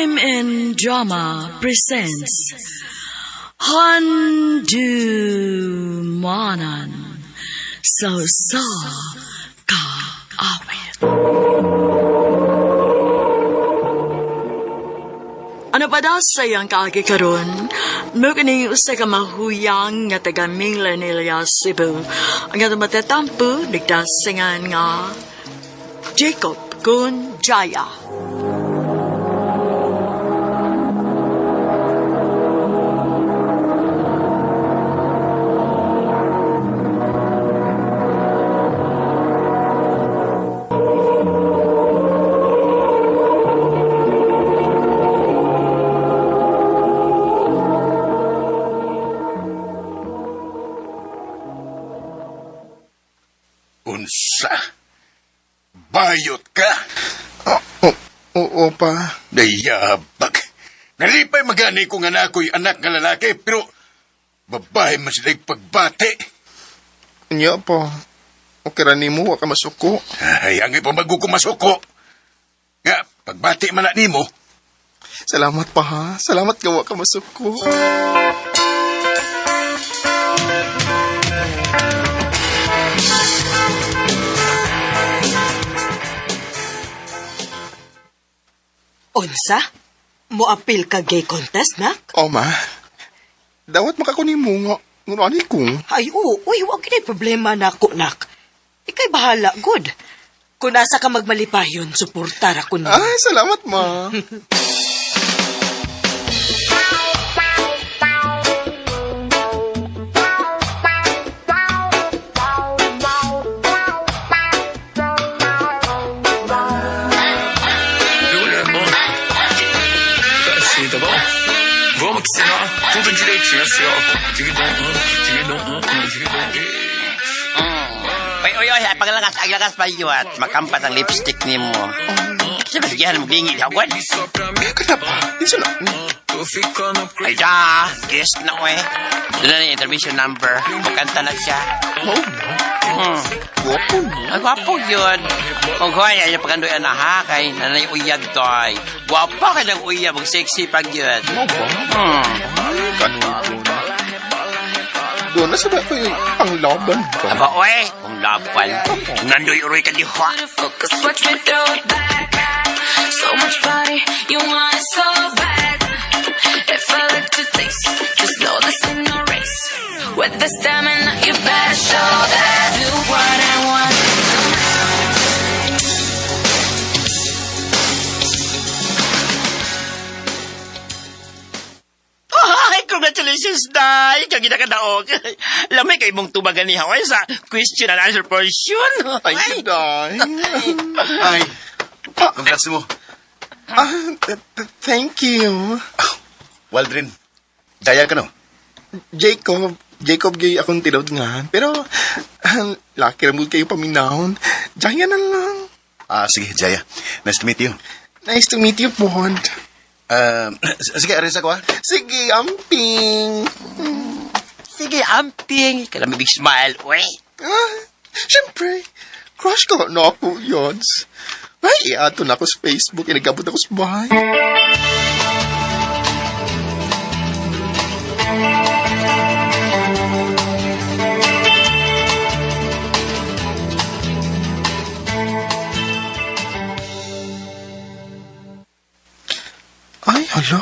MN Drama presents Handumanan So Ka Awit. Ano pa daw sayang kaagi karon? Mukini usa ka mahuyang nga taga Mingla nila Cebu. Ang nga matatampo nagdasingan nga Jacob kun Jaya. Unsa? Bayot ka? Oo pa. Dayabag. Nalipay magani kung ako'y anak nga lalaki, pero babae man sila'y pagbati. Anya pa. Okay ra nimo wa ka masuko. Ay, angay pa magkukumasuko. Nga, pagbati man na nimo. Salamat pa ha. Salamat ka wa ka masuko. Unsa? Moapil ka gay contest, nak? O ma. Dawat makakunimo nga. Nguno ani kong. Ay, uy, wag kinay problema na ako, nak. Ikay bahala, good. Kung nasa ka magmalipayon, suportar ako na. Ay, salamat ma. Oy, paglakas pa yun at makampat ang lipstick ni mo. Siyempre, sigihan mo gingil, hawad. Kenapa? Isa lang. Ay, da, guess na ko eh. Doon na yung intervention number. Makanta na siya. Guwapo. Ay, gwapo yun. Kung kaya niya pagandoy na ha, kay nanay uyag toy. Gwapo ka ng uyag, mag sexy pag yun. Mo ba? Kanudo na. Doon na sabay ko yung ang laban ba? Aba, oy, kung laban. Nandoy uroy ka di ha. Cause watch me throw it back. So much body, you want it so bad. If I let you taste, just know this ain't no race. With the stamina, you better show that. Do what I want. Ay, congratulations, Day! Kagina ka daog. Lamay kay mong tumagan ni Hawaii sa question and answer portion. Thank you, Day. Ay, congrats mo. Thank you. Waldrin, dayal ka no? Jacob gay akong tinod nga. Pero, laki ramod kayo paminahon. Jaya na lang. Sige, Jaya. Nice to meet you. Nice to meet you, Bond. Sige, aris ako ha. Sige, amping. Sige, amping. Kailan may big smile, uy. Siyempre, crush ko na ako, Yods. Ay, ato na ako sa Facebook. Inagabot ako sa bahay. Ay, hala.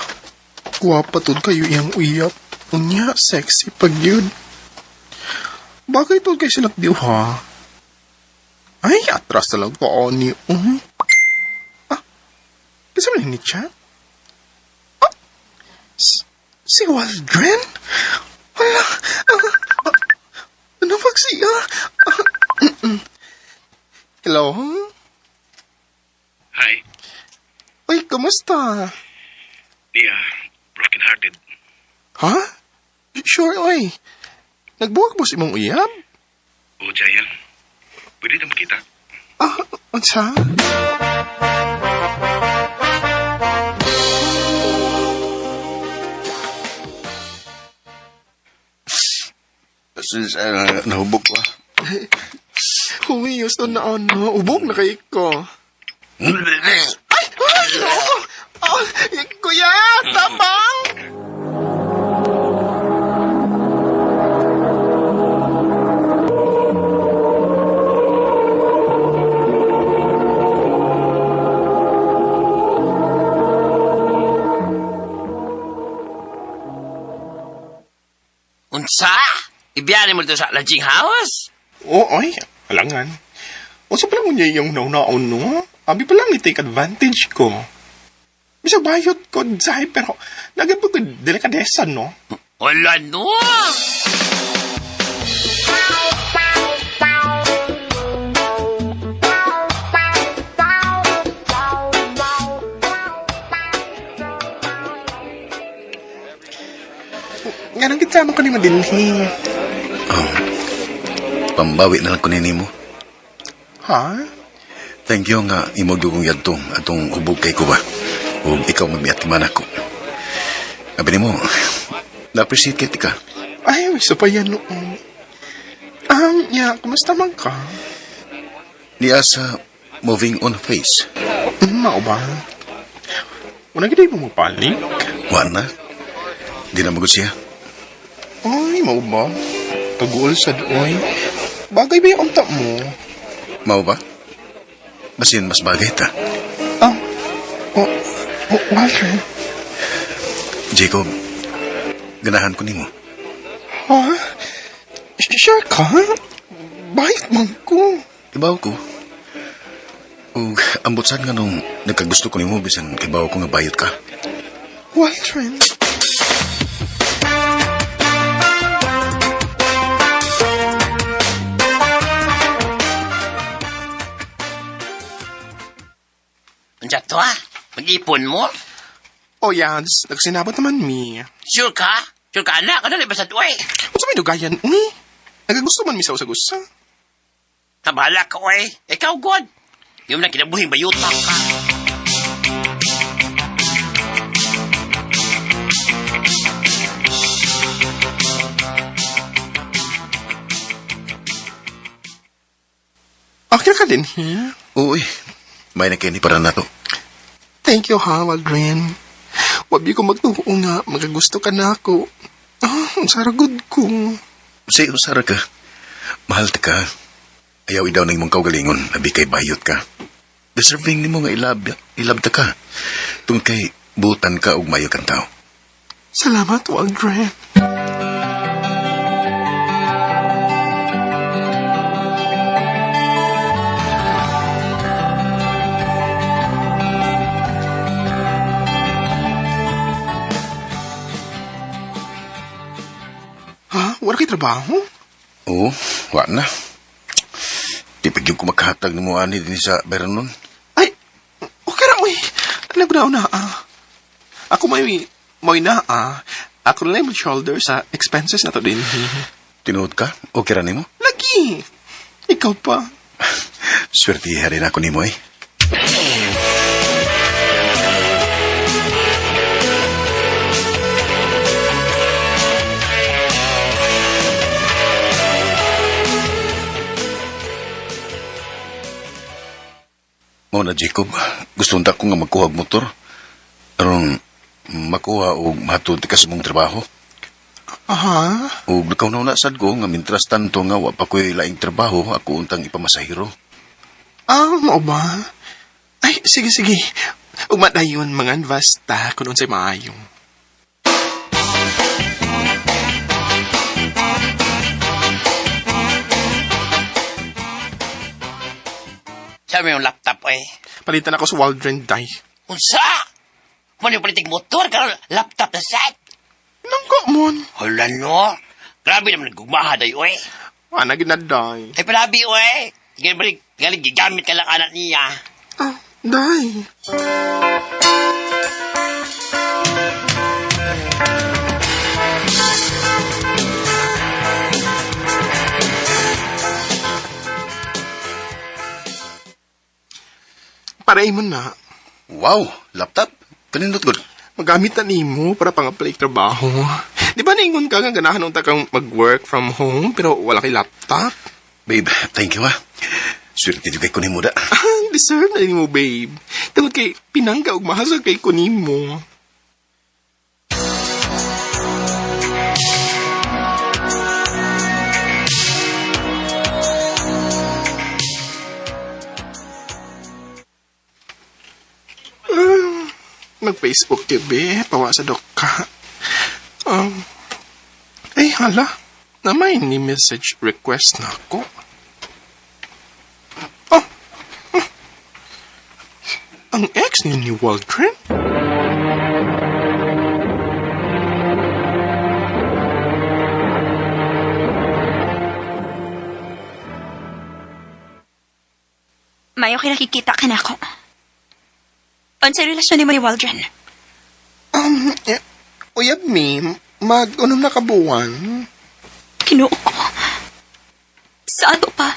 Guwapa tod kayo iyang uyap. Unya, sexy pag yun. Bagay tod kayo silang diw, ha? Ay, atras na lang ko ni. Kasi mo ni siya? Si Waldren? Hala. Ano pag siya? Hello? Hi. Uy, kamusta? Broken-hearted. Ha? Sure, oy. Nagbuwag mo si mong uyab? O, Jaya. Pwede na makita. Unsa? Since nahubog ko. Humiyos to na ano. Ubog na kayo ko. Ay! Sa? Ibiyanin mo dito sa lodging house? Oy, halangan. O sa pala mo niya yung naunaon, no? Abi pa lang i-take advantage ko. Bisa bayot ko, Zay, pero nagabag ko delikadesa, no? Wala no. Nga nang kitsama ko ni Madinhi. Pambawi na lang ko nini mo. Ha? Thank you nga imodugong yadtong atong hubog kay ko ba. O ikaw magmiat man ako. Sabi mo, na-appreciate kita ka. Ay, isa pa yan noon. Kumusta man ka? Niya sa moving on face. Mao ba? Wala gina mo magpanik? Wala na. Di na magod siya. Ay, mao ba? Pag-uol sa doon. Bagay ba yung unta mo? Mao ba? Basin mas bagay ta. Walter. Jacob, ganahan ko nimo. Ha? Sure ka? Bait man ko. Ibaw ko. Ug ambot sad nga nung nagkagusto ko nimo bisan ibaw ko nga bayot ka. Walter. Andiyan to ha? Mag-ipon mo? Oh, Yads. Nagsinabot naman mi. Sure ka? Sure ka anak? Ano ba sa tuway? Kung sa may dugayan, uni. Nagagusto man mi sa usagusa. Tabala ka, oy. Ikaw, God. Yung na kinabuhing bayutang ka. Okay ka din, ha? Uy, may nakini para na to. Thank you, ha, Waldrin. Wabi ko magtuo nga, magagusto ka na ako. Saragod ko. Say, usara ka. Mahal ta ka. Ayaw idaw na imong kaugalingon, labi kay bayot ka. Deserving nimo nga ilabta ka. Tungod kay butan ka ug mayo kang tao. Salamat, Waldrin. Ha? Wala kay trabaho? Oo, wa na. Di pagyong ko makahatag ni mo ani din sa Beranon. Ay, okay ra, uy. Alam na, Ako may na, Ako na yung shoulder sa expenses na to din. Tinuod ka? Okay ra nimo? Lagi! Ikaw pa. Swerte rin ako nimo eh. Mao na, Jacob. Gusto nta ko nga magkuha og motor. Aron makuha o mahatod ka sa mong trabaho. Aha. O nakaw na sad ko nga mintras tanto nga wa pa ko'y laing trabaho, ako untang ipamasahiro. Mao ba? Ay, sige. Umadayon mga basta kung unsay maayo. Sabi yung laptop, eh. Palitan ako sa Waldron Day. Unsa? Manipolitik motor ka laptop na set? Nangko mon. Hala no. Grabe naman nagugmaha dayo, eh. Ana ginaday. Ay, palabi, eh. Galing gigamit ka lang anak niya. Day. Paray mo na. Wow, laptop. Kanindot gud. Magamit na nimo para pang-apply trabaho. Di ba naingon ka nga ganahan unta kang mag-work from home pero wala kay laptop? Babe, thank you ha. Swerte juga ko nimo da. Deserve na nimo, babe. Tungod kay pinangga og mahasag kay kunimo. Mag-Facebook ka, be. Pawa sa dok ka. Ay, Hala, na may ni message request na ako. Oh, ang ex ni Waldron? Mayo kinakikita ka na ako. Unsay relasyon ni mo ni Waldron? Uyab mi, mag-unong nakabuwan. Kinuo ko. Sa ato pa.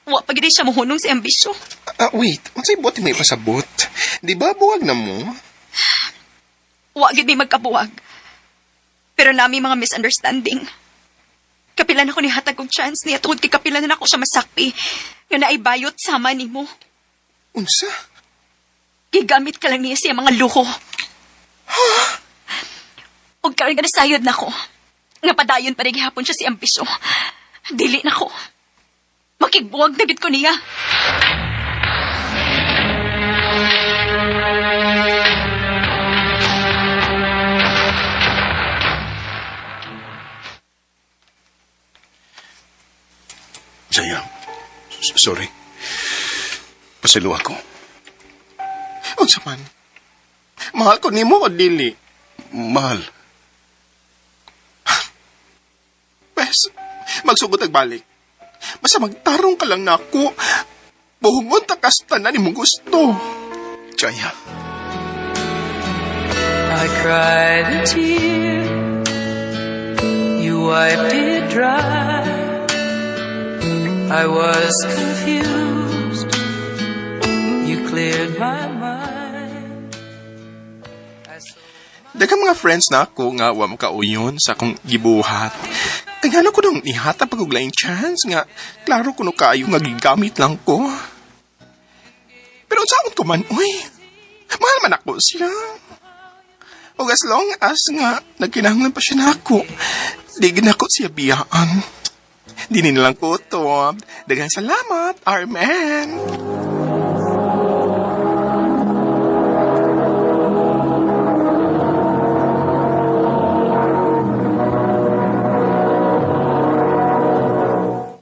Wa pa gid siya mohunong sa ambisyo. Wait, unsay buti may pasabot? Di ba buwag na mo? Wa gid may magkabuwag. Pero nami mga misunderstanding. Kapilan ako ni hatag og chance niya tungod kay kapilan na ako siya masakpi nga naibayot sama nimo. Unsa? Gigamit ka lang niya siya mga luho. Og karon nga nasayod na ko. Nga padayon pa rin gihapon siya si ambisyo. Dili na ko. Makigbuwag na gid ko niya. Jaya, sorry. Pasilo ako. Unsa man? Mahal ko nimo o dili? Mahal. Pes, magsugod ag balik. Basta magtarong ka lang na ako. Buhungon takas tanan nimong gusto. Jaya. I cried a tear, you wiped it dry. I was confused, you cleared my mind. Daghang mga friends na ako nga wa makauyon sa akong gibuhat. Kaya ko nung ihata pag laing chance nga klaro ko no kayo nga gigamit lang ko. Pero saan ko man, uy, mahal man ako sila. O as long as nga nagkinahanglan pa siya na ako, di ginako siya biyaan. Di nilang ko to. Daghang salamat, Armen.